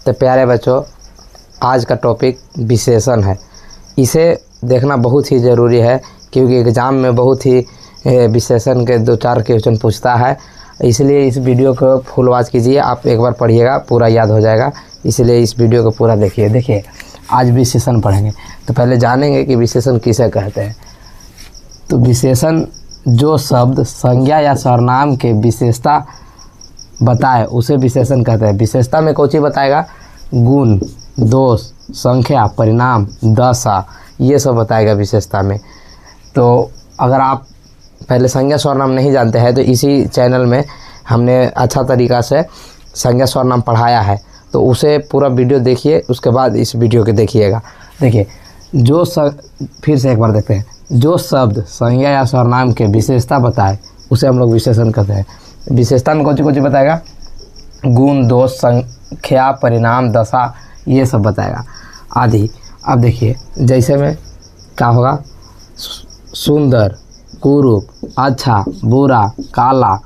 तो प्यारे बच्चों, आज का टॉपिक विशेषण है। इसे देखना बहुत ही ज़रूरी है क्योंकि एग्ज़ाम में बहुत ही विशेषण के 2-4 क्वेश्चन पूछता है। इसलिए इस वीडियो को फुल वॉच कीजिए, आप एक बार पढ़िएगा पूरा याद हो जाएगा। इसलिए इस वीडियो को पूरा देखिए। देखिए आज विशेषण पढ़ेंगे, तो पहले जानेंगे कि विशेषण किसे कहते हैं। तो विशेषण जो शब्द संज्ञा या सर्वनाम के विशेषता बताए उसे विशेषण कहते हैं। विशेषता में कौन सी बताएगा? गुण, दोष, संख्या, परिणाम, दशा, ये सब बताएगा विशेषता में। तो अगर आप पहले संज्ञा सर्वनाम नहीं जानते हैं तो इसी चैनल में हमने अच्छा तरीक़ा से संज्ञा सर्वनाम पढ़ाया है, तो उसे पूरा वीडियो देखिए, उसके बाद इस वीडियो के देखिएगा। देखिए फिर से एक बार देखते हैं। जो शब्द संज्ञा या सर्वनाम के विशेषता बताए उसे हम लोग विशेषण कहते हैं। विशेषता में कौन सी बताएगा? गुण, दोष, संख्या, परिणाम, दशा, ये सब बताएगा आदि। अब देखिए जैसे में क्या होगा? सुंदर, कुरूप, अच्छा, बुरा, काला,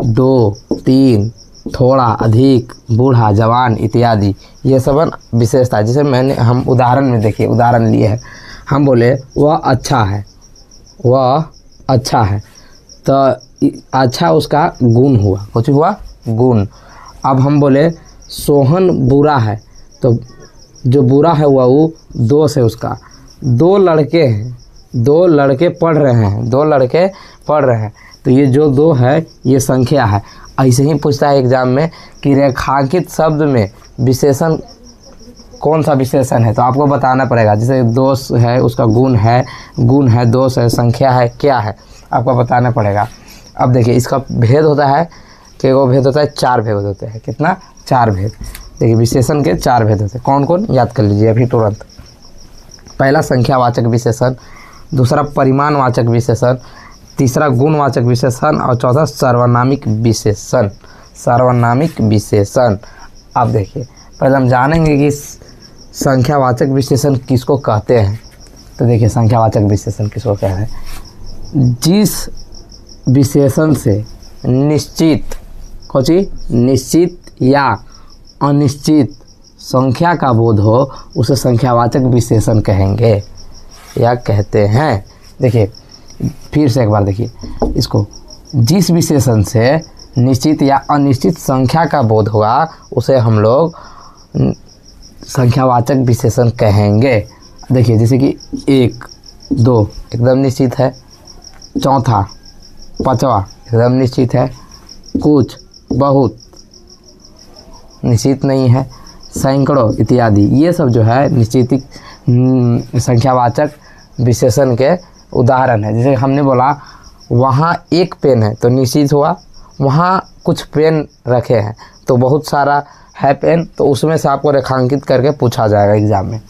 2, 3, थोड़ा, अधिक, बूढ़ा, जवान इत्यादि, ये सब विशेषता। जैसे हम उदाहरण में देखिए, उदाहरण लिए हैं। हम बोले वह अच्छा है, वह अच्छा है, तो अच्छा उसका गुण हुआ। कुछ हुआ? गुण। अब हम बोले सोहन बुरा है, तो जो बुरा है वो दोष है उसका। 2 लड़के हैं, 2 लड़के पढ़ रहे हैं, 2 लड़के पढ़ रहे हैं, तो ये जो 2 है ये संख्या है। ऐसे ही पूछता है एग्जाम में कि रेखांकित शब्द में विशेषण कौन सा विशेषण है, तो आपको बताना पड़ेगा। जैसे दोष है उसका गुण है, दोष है, संख्या है, क्या है, आपको बताना पड़ेगा। अब देखिए इसका भेद होता है कि वो भेद होता है 4 भेद होते हैं। कितना? 4 भेद। देखिए विशेषण के 4 भेद होते हैं। कौन कौन? याद कर लीजिए अभी तुरंत। पहला संख्यावाचक विशेषण, दूसरा परिमाणवाचक विशेषण, तीसरा गुणवाचक विशेषण और चौथा सार्वनामिक विशेषण। सार्वनामिक विशेषण। अब देखिए पहले हम जानेंगे कि संख्यावाचक विशेषण किसको कहते हैं। तो देखिए संख्यावाचक विशेषण किसको कहते हैं? जिस विशेषण से निश्चित निश्चित या अनिश्चित संख्या का बोध हो उसे संख्यावाचक विशेषण कहेंगे या कहते हैं। देखिए फिर से एक बार देखिए इसको। जिस विशेषण से निश्चित या अनिश्चित संख्या का बोध होगा उसे हम लोग संख्यावाचक विशेषण कहेंगे। देखिए जैसे कि 1, 2 एकदम निश्चित है, चौथा, पांचवा एकदम निश्चित है, कुछ, बहुत निश्चित नहीं है, सैकड़ों इत्यादि, ये सब जो है निश्चित संख्यावाचक विशेषण के उदाहरण है। जैसे हमने बोला वहाँ 1 पेन है तो निश्चित हुआ, वहाँ कुछ पेन रखे हैं तो बहुत सारा है पेन, तो उसमें से आपको रेखांकित करके पूछा जाएगा एग्जाम में,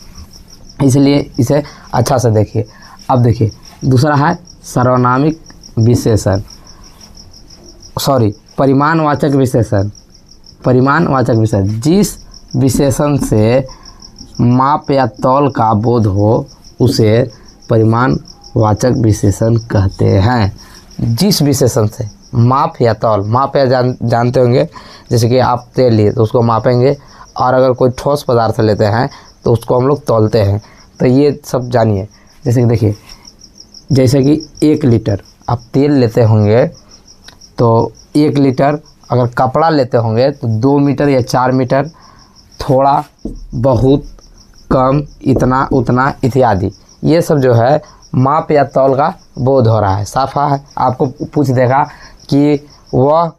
इसलिए इसे अच्छा से देखिए। अब देखिए दूसरा है सार्वनामिक विशेषण, परिमाणवाचक विशेषण। परिमाणवाचक विशेषण जिस विशेषण से माप या तौल का बोध हो उसे परिमाणवाचक विशेषण कहते हैं। जिस विशेषण से माप या तौल, माप या जानते होंगे, जैसे कि आप तेल लिए तो उसको मापेंगे, और अगर कोई ठोस पदार्थ लेते हैं तो उसको हम लोग तौलते हैं। तो ये सब जानिए। जैसे कि देखिए, जैसे कि 1 लीटर आप तेल लेते होंगे तो 1 लीटर, अगर कपड़ा लेते होंगे तो 2 मीटर या 4 मीटर, थोड़ा, बहुत, कम, इतना, उतना इत्यादि, ये सब जो है माप या तौल का बोध हो रहा है। साफा है। आपको पूछ देगा कि वह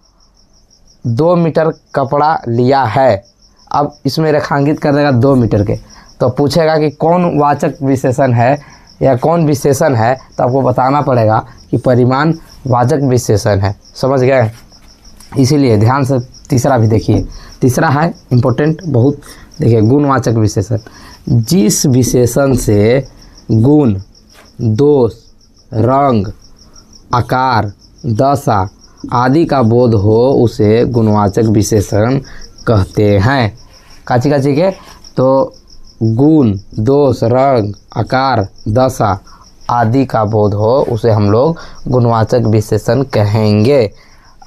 2 मीटर कपड़ा लिया है, अब इसमें रेखांकित कर देगा 2 मीटर के, तो पूछेगा कि कौन वाचक विशेषण है या कौन विशेषण है, तो आपको बताना पड़ेगा कि परिमाणवाचक विशेषण है। समझ गए? इसीलिए ध्यान से तीसरा भी देखिए। तीसरा है इम्पोर्टेंट बहुत। देखिए गुणवाचक विशेषण। जिस विशेषण से गुण, दोष, रंग, आकार, दशा आदि का बोध हो उसे गुणवाचक विशेषण कहते हैं। काची के? तो गुण, दोष, रंग, आकार, दशा आदि का बोध हो उसे हम लोग गुणवाचक विशेषण कहेंगे।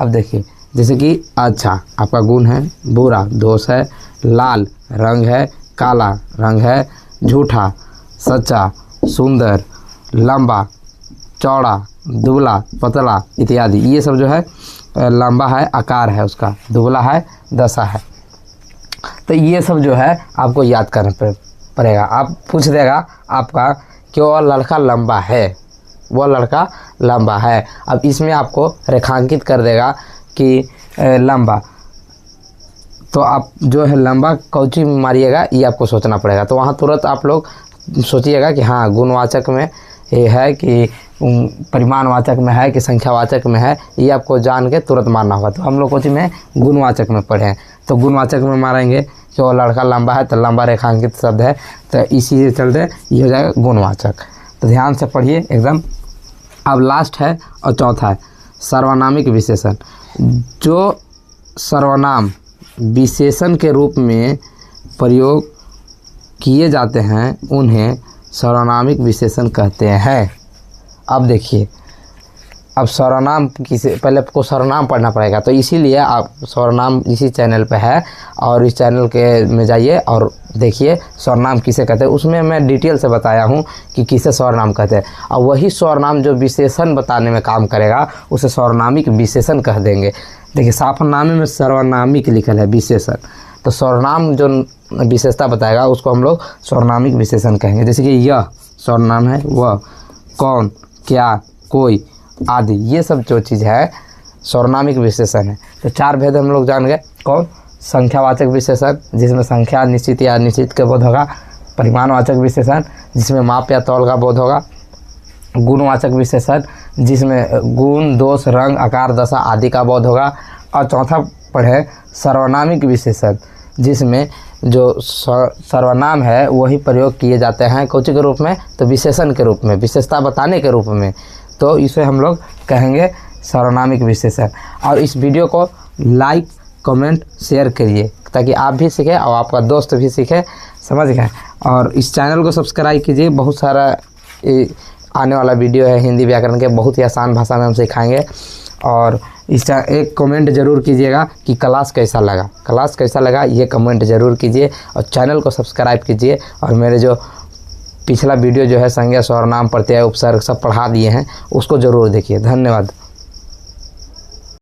अब देखिए जैसे कि अच्छा आपका गुण है, बुरा दोष है, लाल रंग है, काला रंग है, झूठा, सच्चा, सुंदर, लंबा, चौड़ा, दुबला, पतला इत्यादि। ये सब जो है लंबा है आकार है उसका, दुबला है दशा है। तो ये सब जो है आपको याद करना पड़ेगा। आप पूछ देगा आपका कि वह लड़का लंबा है, वह लड़का लंबा है। अब इसमें आपको रेखांकित कर देगा कि लंबा, तो आप जो है लंबा कौची मारिएगा ये आपको सोचना पड़ेगा। तो वहाँ तुरंत आप लोग सोचिएगा कि हाँ गुणवाचक में ये है कि परिमाणवाचक में है कि संख्यावाचक में है, ये आपको जान के तुरंत मारना होगा। तो हम लोग कोची में गुणवाचक में पढ़े हैं, तो गुणवाचक में मारेंगे कि वो लड़का लंबा है, तो लंबा रेखांकित शब्द है, तो इसी से चलते ये हो जाएगा गुणवाचक। तो ध्यान से पढ़िए एकदम। अब लास्ट है और चौथा है सर्वनामिक विशेषण। जो सर्वनाम विशेषण के रूप में प्रयोग किए जाते हैं उन्हें सर्वनामिक विशेषण कहते हैं। अब देखिए, अब सर्वनाम किसे, पहले आपको सर्वनाम पढ़ना पड़ेगा, तो इसीलिए आप सर्वनाम इसी चैनल पे है और इस चैनल के में जाइए और देखिए सर्वनाम किसे कहते हैं। उसमें मैं डिटेल से बताया हूँ कि किसे सर्वनाम कहते हैं, और वही सर्वनाम जो विशेषण बताने में काम करेगा उसे सर्वनामिक विशेषण कह देंगे। देखिए साफरनामे में सर्वनामिक लिखल है विशेषण, तो सर्वनाम जो विशेषता बताएगा उसको हम लोग सर्वनामिक विशेषण कहेंगे। जैसे कि यह सर्वनाम है, वह, कौन, क्या, कोई आदि, ये सब जो चीज़ है सर्वनामिक विशेषण है। तो चार भेद हम लोग जान गए। कौन? संख्यावाचक विशेषण जिसमें संख्या निश्चित या अनिश्चित का बोध होगा, परिमाणवाचक विशेषण जिसमें माप या तौल का बोध होगा, गुणवाचक विशेषण जिसमें गुण, दोष, रंग, आकार, दशा आदि का बोध होगा, और चौथा पढ़े सर्वनामिक विशेषण जिसमें जो सर्वनाम है वही प्रयोग किए जाते हैं कौची के रूप में, तो विशेषण के रूप में, विशेषता बताने के रूप में, तो इसे हम लोग कहेंगे सर्वनामिक विशेषण। और इस वीडियो को लाइक, कमेंट, शेयर करिए ताकि आप भी सीखें और आपका दोस्त भी सीखे, समझ गए। और इस चैनल को सब्सक्राइब कीजिए, बहुत सारा आने वाला वीडियो है हिंदी व्याकरण के, बहुत ही आसान भाषा में हम सिखाएंगे। और इस एक कमेंट ज़रूर कीजिएगा कि क्लास कैसा लगा, क्लास कैसा लगा ये कमेंट ज़रूर कीजिए, और चैनल को सब्सक्राइब कीजिए। और मेरे जो पिछला वीडियो जो है संज्ञा, सर्वनाम, प्रत्यय, उपसर्ग सब पढ़ा दिए हैं उसको ज़रूर देखिए। धन्यवाद।